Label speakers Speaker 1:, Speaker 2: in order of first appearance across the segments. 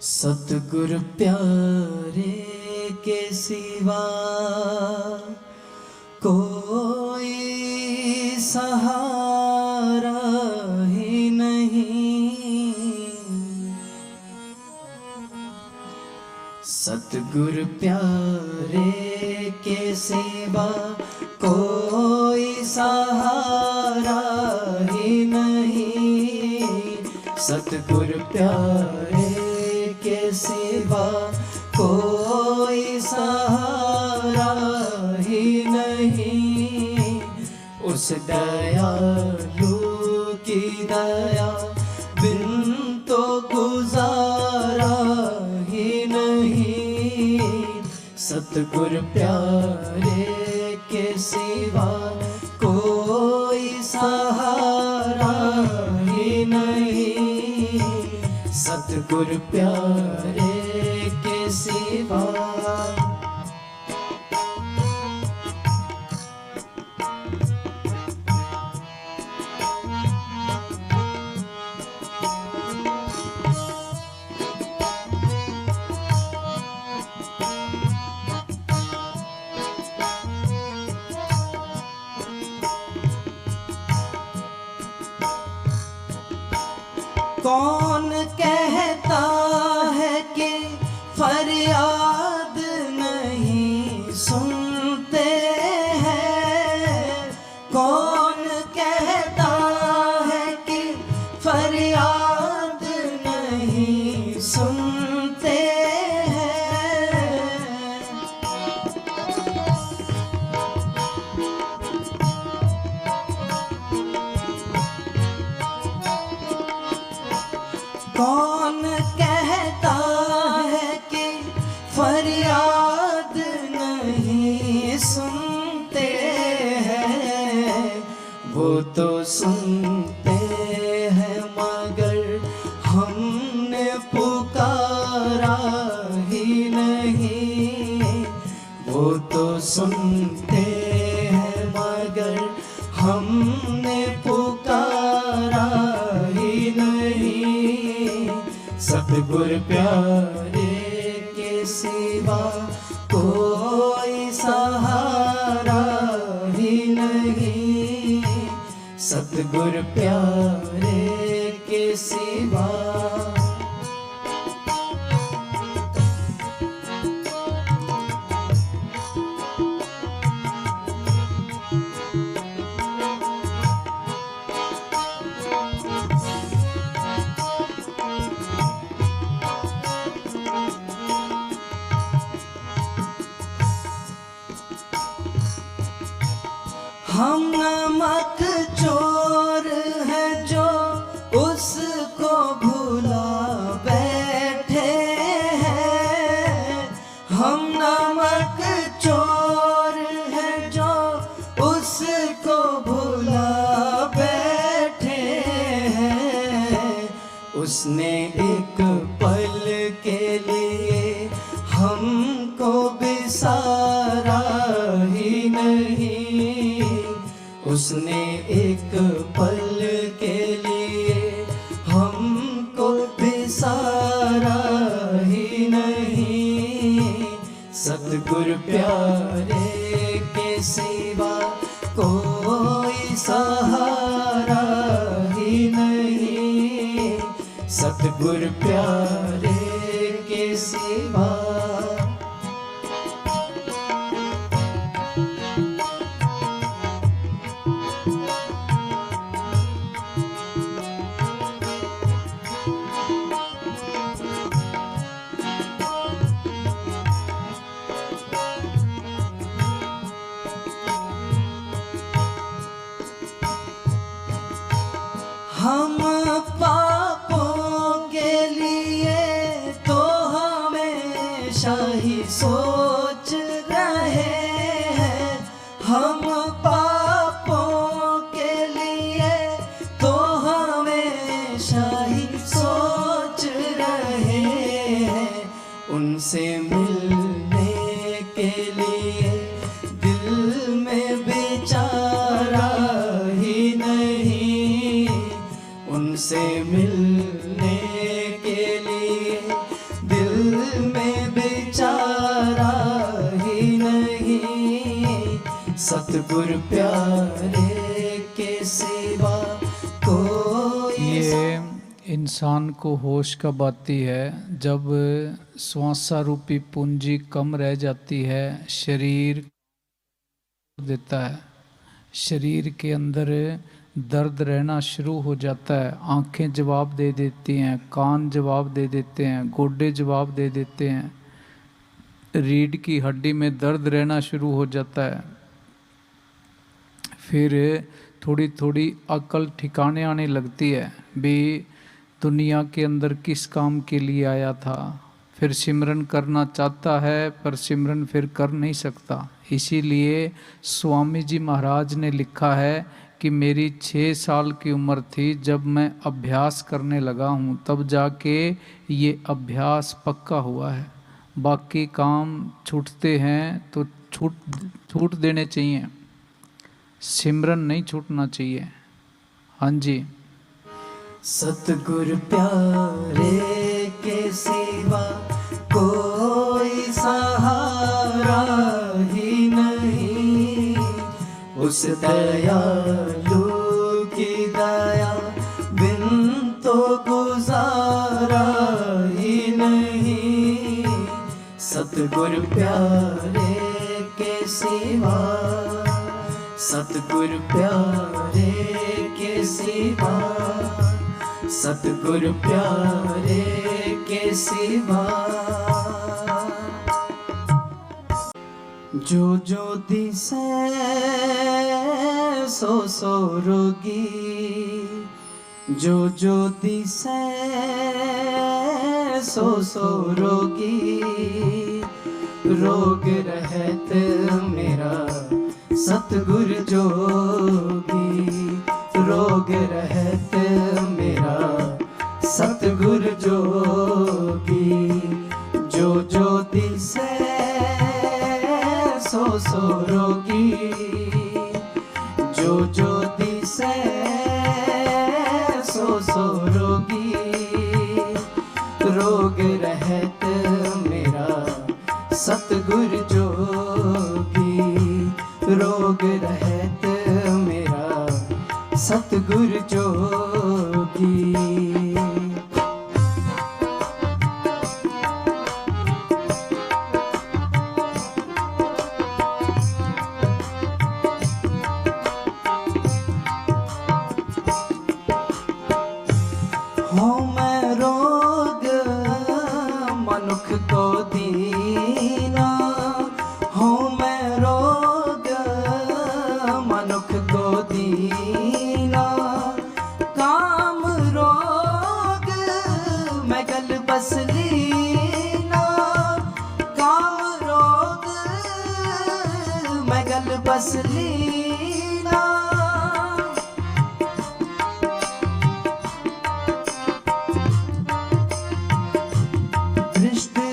Speaker 1: सतगुरु प्यारे के सिवा कोई सहारा ही नहीं। सतगुरु प्यारे के सिवा कोई सहारा ही नहीं। सतगुरु प्यारे के सिवा कोई सहारा ही नहीं। उस दयालु की दया बिन तो गुजारा ही नहीं। सतगुरु प्यारे के सिवा कोई सहारा ही नहीं। सतगुरु प्यारे के सिवा कौन कहता है कि फरियाद नहीं सुनते हैं। कौन कहता है कि फरियाद नहीं सुनते हैं। कौन कहता है कि फरियाद नहीं सुनते हैं। वो तो सुनते हैं मगर हमने पुकारा ही नहीं। वो तो सुनते हैं मगर हमने पुकारा ही नहीं। सतगुरु प्यारे के सिवा कोई सहारा ही नहीं। सतगुरु प्यारे के सिवा हम नमक चोर हैं जो उसको भुला बैठे हैं। हम नमक चोर हैं जो उसको भुला बैठे हैं। उसने एक पल के लिए हमको बिसारा ही नहीं। उसने एक पल के लिए हमको बिसारा ही नहीं। सतगुरु प्यारे के सिवा कोई सहारा ही नहीं। सतगुरु प्यारे के सिवा हम पापों के लिए तो हमेशा ही सोच रहे हैं। हम पापों के लिए तो हमेशा ही सोच रहे हैं। उनसे मिलने के लिए दिल में बेचारा ही नहीं। उनसे मिलने के लिए सतगुरु प्यारे के सिवा कोई।
Speaker 2: ये इंसान को होश कब आती है? जब श्वासारूपी पूंजी कम रह जाती है, शरीर देता है, शरीर के अंदर दर्द रहना शुरू हो जाता है, आंखें जवाब दे देती हैं, कान जवाब दे देते हैं, गोडे जवाब दे देते हैं, रीढ़ की हड्डी में दर्द रहना शुरू हो जाता है। फिर थोड़ी थोड़ी अकल ठिकाने आने लगती है, भी दुनिया के अंदर किस काम के लिए आया था। फिर सिमरन करना चाहता है पर सिमरन फिर कर नहीं सकता। इसीलिए स्वामी जी महाराज ने लिखा है कि मेरी 6 साल की उम्र थी जब मैं अभ्यास करने लगा हूँ, तब जाके ये अभ्यास पक्का हुआ है। बाकी काम छूटते हैं तो छूट देने चाहिए, सिमरन नहीं छूटना चाहिए। हाँ जी।
Speaker 1: सतगुरु प्यारे के सिवा कोई सहारा ही नहीं, उस दयालु की दया बिन तो गुजारा ही नहीं। सतगुरु प्यारे के सिवा, सतगुरु प्यारे के सिवा, सतगुरु प्यारे के सिवा। जो जो दिसे सो सो रोगी, जो जो दिसे सो सो रोगी। रोग रहत मेरा सतगुरु जोगी, रोग रहत मेरा सतगुरु जोगी। जो जो दिसे सो सो रोगी, जो जो दिसे सो सो रोगी। रोग रहत मेरा सतगुरु जोगी, रोग रहत मेरा सतगुरु जोगी। मनुख को दीना, हूँ मैं रोग मनुख को दीना। काम रोग मैं गल बस लीना, काम रोग मैं गल बस लीना।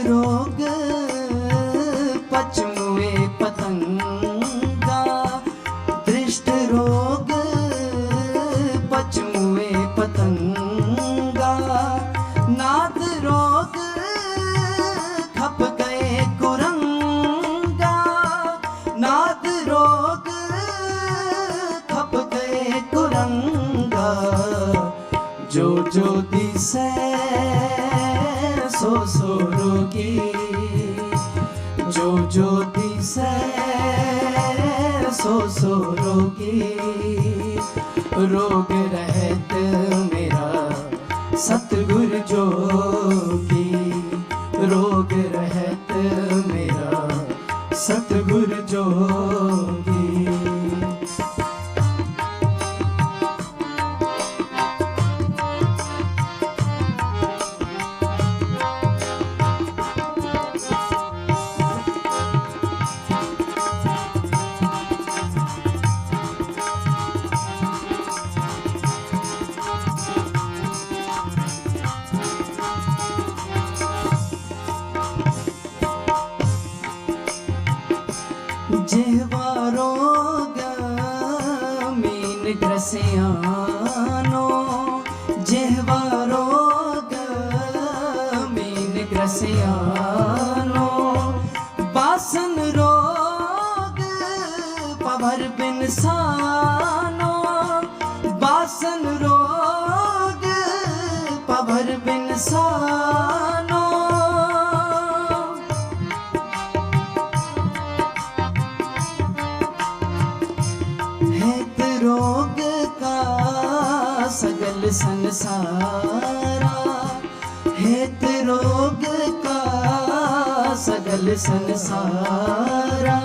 Speaker 1: रोग पचमुए पतंगा, दृष्ट रोग पचमुए पतंगा। नाद रोग खप गए कुरंगा, नाद रोग खप गए कुरंगा। जो जो दिसे सो सो रोगी, जो जो दिसे सो सो रोगी। रोग रहत मेरा सतगुरु जोगी, रोग रहत मेरा सतगुरु जोगी। जेवा रोग मीन ग्रसियानो, जेवा रोग मीन ग्रसियानो। बासन रोग पवर अभर बिन सानो हेत रोग का सगल संसारा हेत रोग का सगल संसारा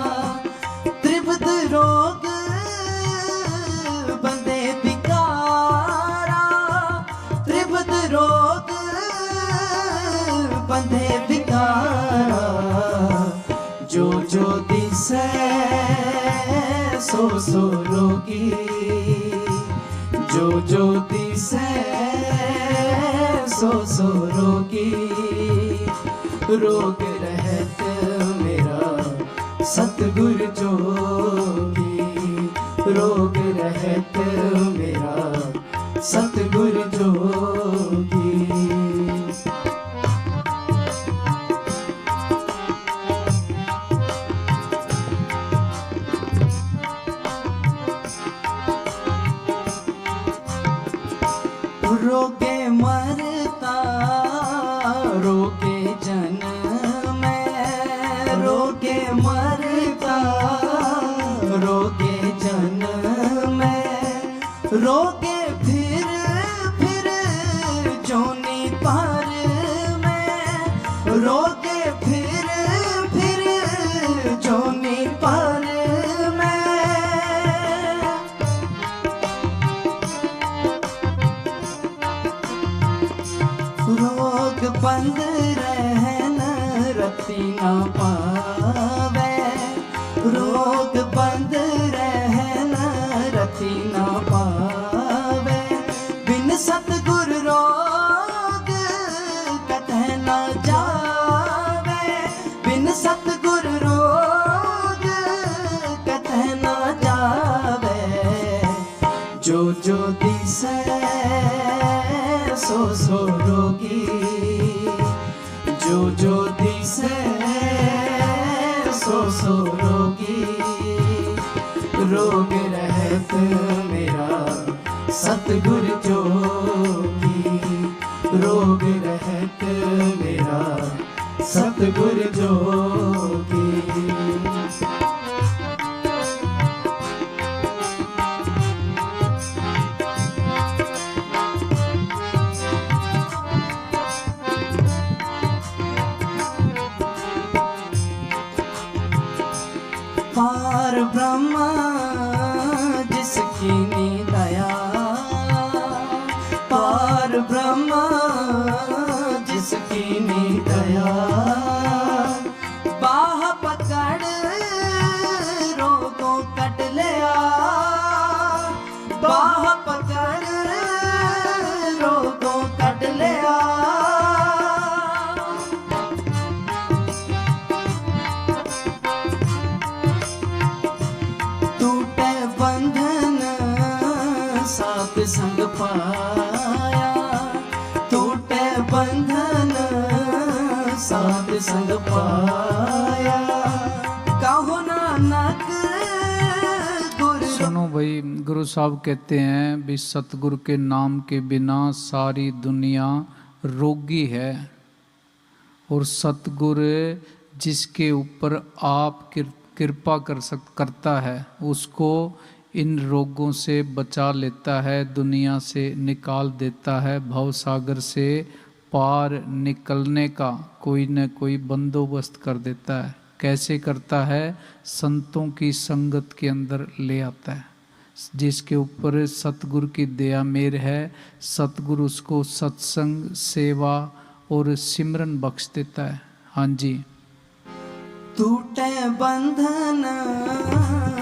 Speaker 1: त्रिविध रोग बंदे बिकारा त्रिविध रोग बंदे बिकारा जो जो दिसे सो सो रोगी जो जो दिसे सो सो रोगी रोग रहत मेरा सतगुर जोगी रोग रहत मेरा सतगुर जोगी रोगे मरता रोगे जन्म में रोगे मरता रोगे जन्म में रोगे फिर जोनी पर में रोगे फिर जोनी पर में रोग बंद रहन रति न पावे रोग बंद रहन रति न पावे बिन सतगुर रोग कतह न जावे बिन सतगुर रोग कतह न जावे जो जो दिसे सो सो रोगी जो जो दिसे सो सो रोगी रोग रहत मेरा सतगुर जोगी रोग रहत मेरा सतगुर जोगी पार ब्रह्म जिसकी नी दया पार ब्रह्म जिसकी नी दया बाह पकड़ रोगों कट लिया बाह पकड़ रोगों कट लिया साथ संग पाया टूटे बंधन साथ संग पाया कहो नानक गुरु
Speaker 2: सुनो भाई, गुरु साहब कहते हैं भी सतगुरु के नाम के बिना सारी दुनिया रोगी है और सतगुरु जिसके ऊपर आप कृपा करता है उसको इन रोगों से बचा लेता है, दुनिया से निकाल देता है, भव सागर से पार निकलने का कोई न कोई बंदोबस्त कर देता है। कैसे करता है? संतों की संगत के अंदर ले आता है। जिसके ऊपर सतगुरु की दया मेर है, सतगुरु उसको सत्संग, सेवा और सिमरन बख्श देता है। हाँ जी।
Speaker 1: टूटे बंधन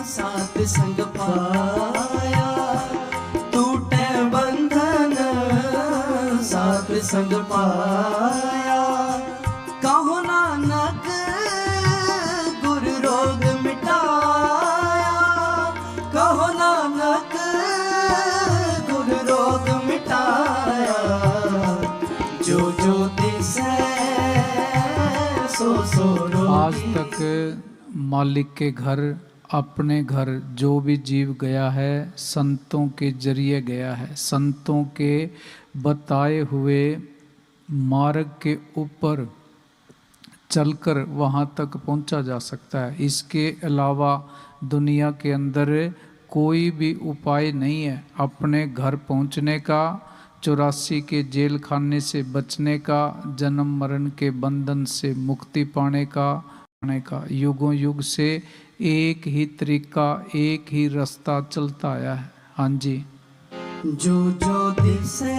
Speaker 1: साथ संग पाया टूटे बंधन साथ संग पाया कहो नानक गुरु रोग मिटाया कहो नानक गुरु रोग मिटाया जो जो दिसे सो सो
Speaker 2: आज तक मालिक के घर अपने घर जो भी जीव गया है संतों के जरिए गया है, संतों के बताए हुए मार्ग के ऊपर चलकर वहाँ तक पहुँचा जा सकता है। इसके अलावा दुनिया के अंदर कोई भी उपाय नहीं है अपने घर पहुँचने का, 84 के जेल खाने से बचने का, जन्म मरण के बंधन से मुक्ति पाने का। युगों युग से एक ही तरीका, एक ही रास्ता चलता आया है। हाँ जी।
Speaker 1: जो दिसे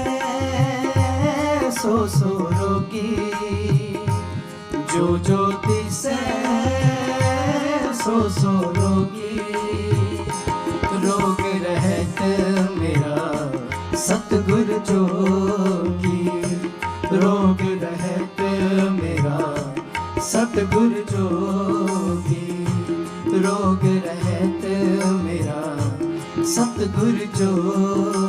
Speaker 1: सो रोगी, जो दिसे सो रोगी, रोग रहत मेरा सतगुर जोगी, रोग रहत मेरा सतगुर जोगी, रोग रहत मेरा सतगुर जोगी।